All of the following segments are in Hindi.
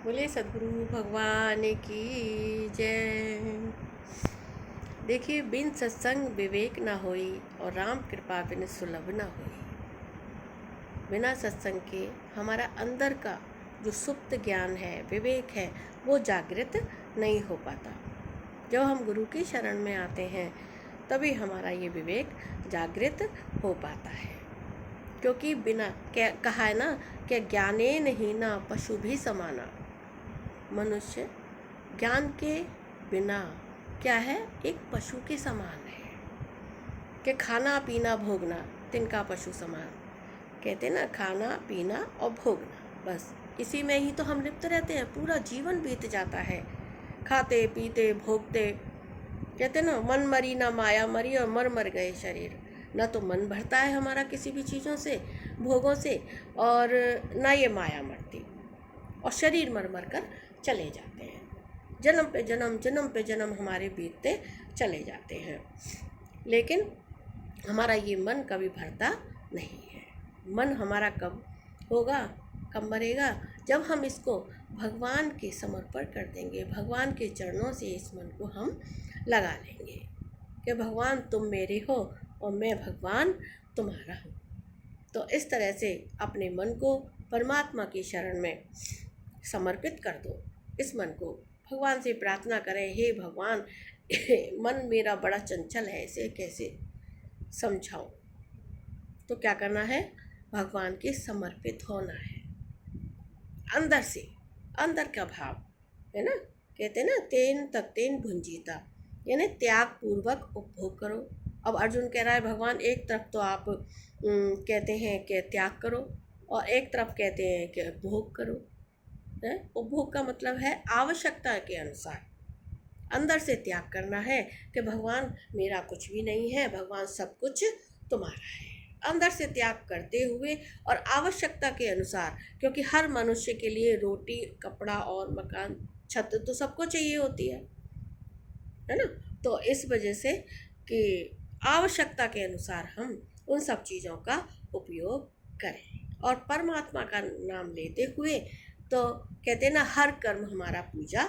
बोले सदगुरु भगवान की जय। देखिए, बिन सत्संग विवेक न होई और राम कृपा बिन सुलभ न होई। बिना सत्संग के हमारा अंदर का जो सुप्त ज्ञान है, विवेक है, वो जागृत नहीं हो पाता। जब हम गुरु की शरण में आते हैं तभी हमारा ये विवेक जागृत हो पाता है। क्योंकि बिना क्या कहा है ना कि ज्ञाने नहीं ना पशु भी समाना। मनुष्य ज्ञान के बिना क्या है, एक पशु के समान है। कि खाना पीना भोगना तिनका पशु समान। कहते ना, खाना पीना और भोगना, बस इसी में ही तो हम लिप्त रहते हैं। पूरा जीवन बीत जाता है खाते पीते भोगते। कहते ना, मन मरी ना माया मरी और मर मर गए शरीर। ना तो मन भरता है हमारा किसी भी चीज़ों से, भोगों से, और ना ये माया मरती, और शरीर मर मर कर चले जाते हैं। जन्म पे जन्म, जन्म पे जन्म हमारे बीतते चले जाते हैं। लेकिन हमारा ये मन कभी भरता नहीं है। मन हमारा कब होगा, कब मरेगा, जब हम इसको भगवान के समर्पण कर देंगे। भगवान के चरणों से इस मन को हम लगा लेंगे कि भगवान तुम मेरे हो और मैं भगवान तुम्हारा हूँ। तो इस तरह से अपने मन को परमात्मा की शरण में समर्पित कर दो। इस मन को भगवान से प्रार्थना करें, हे भगवान मन मेरा बड़ा चंचल है, इसे कैसे समझाऊं। तो क्या करना है, भगवान के समर्पित होना है। अंदर से, अंदर का भाव है ना। कहते हैं ना, तेन तक तेन भुंजीता, यानी त्याग पूर्वक उपभोग करो। अब अर्जुन कह रहा है, भगवान एक तरफ तो आप कहते हैं कि त्याग करो, और एक तरफ कहते हैं कि उपभोग करो। उपभोग का मतलब है आवश्यकता के अनुसार। अंदर से त्याग करना है कि भगवान मेरा कुछ भी नहीं है, भगवान सब कुछ तुम्हारा है। अंदर से त्याग करते हुए और आवश्यकता के अनुसार, क्योंकि हर मनुष्य के लिए रोटी, कपड़ा और मकान, छत तो सबको चाहिए होती है ना। तो इस वजह से कि आवश्यकता के अनुसार हम उन सब चीज़ों का उपयोग करें, और परमात्मा का नाम लेते हुए तो कहते ना, हर कर्म हमारा पूजा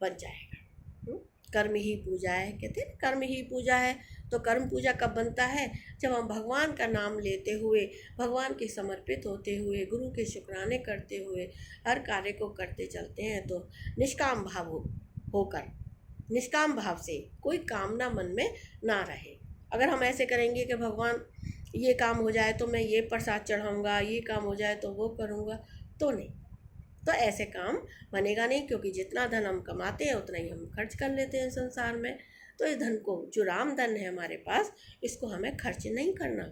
बन जाएगा। कर्म ही पूजा है, कहते हैं कर्म ही पूजा है। तो कर्म पूजा कब बनता है, जब हम भगवान का नाम लेते हुए, भगवान के समर्पित होते हुए, गुरु के शुक्राने करते हुए हर कार्य को करते चलते हैं। तो निष्काम भाव होकर, निष्काम भाव से कोई कामना मन में ना रहे। अगर हम ऐसे करेंगे कि भगवान ये काम हो जाए तो मैं ये प्रसाद चढ़ाऊँगा, ये काम हो जाए तो वो करूँगा, तो नहीं, तो ऐसे काम बनेगा नहीं। क्योंकि जितना धन हम कमाते हैं उतना ही हम खर्च कर लेते हैं संसार में। तो इस धन को, जो राम धन है हमारे पास, इसको हमें खर्च नहीं करना,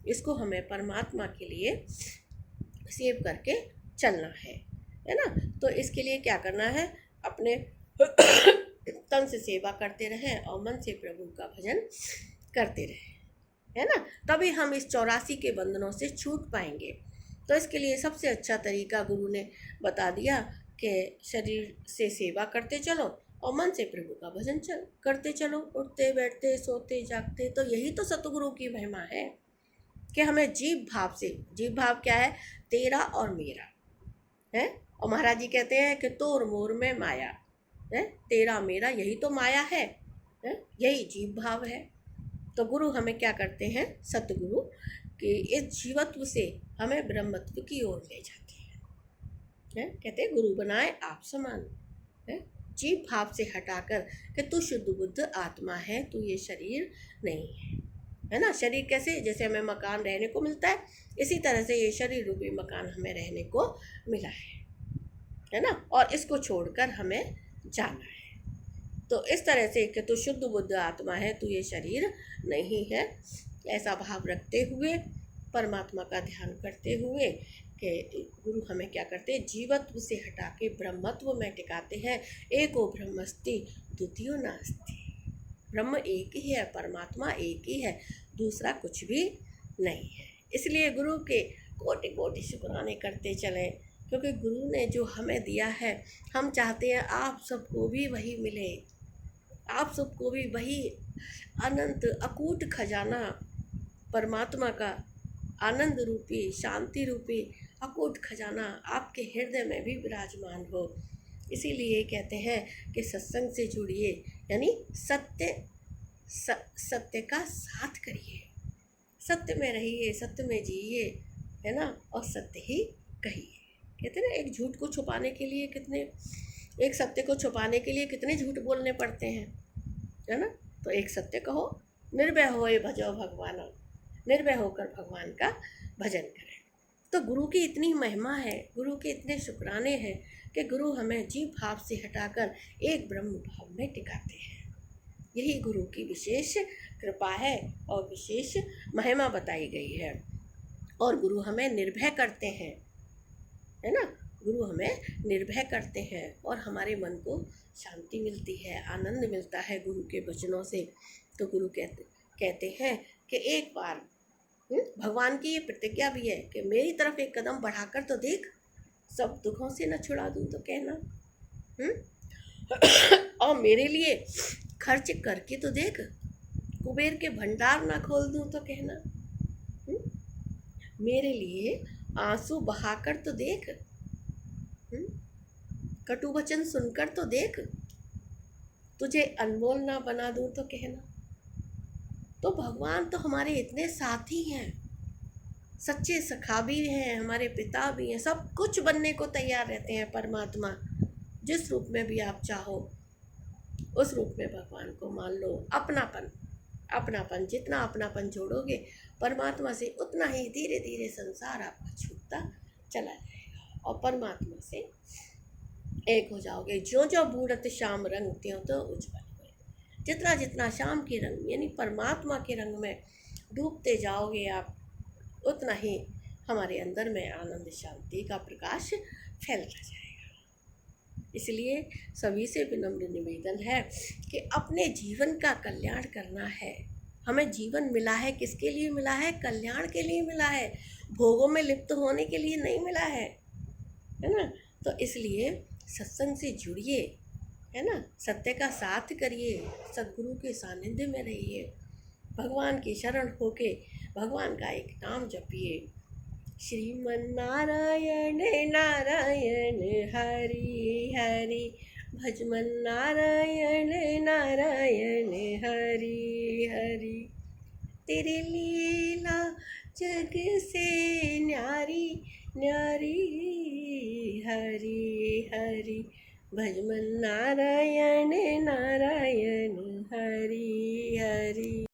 इसको हमें परमात्मा के लिए सेव करके चलना है ना। तो इसके लिए क्या करना है, अपने तन से सेवा करते रहें और मन से प्रभु का भजन करते रहें, है ना। तभी हम इस 84 के बंधनों से छूट पाएंगे। तो इसके लिए सबसे अच्छा तरीका गुरु ने बता दिया कि शरीर से सेवा करते चलो और मन से प्रभु का भजन करते चलो, उठते बैठते सोते जागते। तो यही तो सतगुरु की महिमा है कि हमें जीव भाव से, जीव भाव क्या है, तेरा और मेरा है। और महाराज जी कहते हैं कि तोर मोर में माया है, तेरा मेरा यही तो माया है, यही जीव भाव है। तो गुरु हमें क्या करते हैं, सतगुरु, कि इस जीवत्व से हमें ब्रह्मत्व की ओर ले जाते हैं। कहते हैं गुरु बनाए आप समान, है जीव भाव से हटाकर कि तू शुद्ध बुद्ध आत्मा है, तू ये शरीर नहीं है ना। शरीर कैसे, जैसे हमें मकान रहने को मिलता है, इसी तरह से ये शरीर रूपी मकान हमें रहने को मिला है ना। और इसको छोड़कर हमें जाना है। तो इस तरह से कि तू शुद्ध बुद्ध आत्मा है, तू ये शरीर नहीं है, ऐसा भाव रखते हुए, परमात्मा का ध्यान करते हुए, कि गुरु हमें क्या करते हैं, जीवत्व से हटा के ब्रह्मत्व में टिकाते हैं। एको ब्रह्मस्ति द्वितीयो नास्ति। ब्रह्म एक ही है, परमात्मा एक ही है, दूसरा कुछ भी नहीं है। इसलिए गुरु के कोटि कोटि शुक्राने करते चलें, क्योंकि गुरु ने जो हमें दिया है, हम चाहते हैं आप सबको भी वही मिले, आप सबको भी वही अनंत अकूट खजाना परमात्मा का, आनंद रूपी, शांति रूपी अकूट खजाना आपके हृदय में भी विराजमान हो। इसीलिए कहते हैं कि सत्संग से जुड़िए, यानी सत्य का साथ करिए, सत्य में रहिए, सत्य में जिए, है ना, और सत्य ही कहिए। कहते हैं ना, एक झूठ को छुपाने के लिए कितने, एक सत्य को छुपाने के लिए कितने झूठ बोलने पड़ते हैं, है ना। तो एक सत्य कहो, निर्भय होए भजो भगवान, निर्भय होकर भगवान का भजन करें। तो गुरु की इतनी महिमा है, गुरु के इतने शुक्राने हैं कि गुरु हमें जीव भाव से हटाकर एक ब्रह्म भाव में टिकाते हैं। यही गुरु की विशेष कृपा है और विशेष महिमा बताई गई है। और गुरु हमें निर्भय करते हैं, है ना, गुरु हमें निर्भय करते हैं और हमारे मन को शांति मिलती है, आनंद मिलता है गुरु के वचनों से। तो गुरु कहते हैं कि एक बार भगवान की ये प्रतिज्ञा भी है कि मेरी तरफ एक कदम बढ़ाकर तो देख, सब दुखों से न छुड़ा दूं तो कहना, और मेरे लिए खर्च करके तो देख, कुबेर के भंडार ना खोल दूं तो कहना, मेरे लिए आंसू बहाकर तो देख, कटु वचन सुनकर तो देख, तुझे अनमोल ना बना दूं तो कहना। तो भगवान तो हमारे इतने साथी हैं, सच्चे सखा भी हैं, हमारे पिता भी हैं, सब कुछ बनने को तैयार रहते हैं। परमात्मा जिस रूप में भी आप चाहो उस रूप में भगवान को मान लो। अपनापन, अपनापन, जितना अपनापन जोड़ोगे परमात्मा से, उतना ही धीरे धीरे संसार आपका छूटता चला जाएगा और परमात्मा से एक हो जाओगे। जो जो बूढ़त श्याम रंग त्यों तो उज्ज्वल हुए। जितना जितना श्याम के रंग यानी परमात्मा के रंग में डूबते जाओगे आप, उतना ही हमारे अंदर में आनंद शांति का प्रकाश फैलता जाएगा। इसलिए सभी से विनम्र निवेदन है कि अपने जीवन का कल्याण करना है। हमें जीवन मिला है, किसके लिए मिला है? कल्याण के लिए मिला है, भोगों में लिप्त होने के लिए नहीं मिला है ना। तो इसलिए सत्संग से जुड़िए, है ना, सत्य का साथ करिए, सद्गुरु के सानिध्य में रहिए, भगवान की शरण होके भगवान का एक नाम जपिए, श्रीमन नारायण नारायण हरि हरि, भजमन नारायण नारायण हरि हरि। तेरी लीला जग से न्यारी न्यारी, हरि हरि, भजमन नारायण नारायण हरि हरि।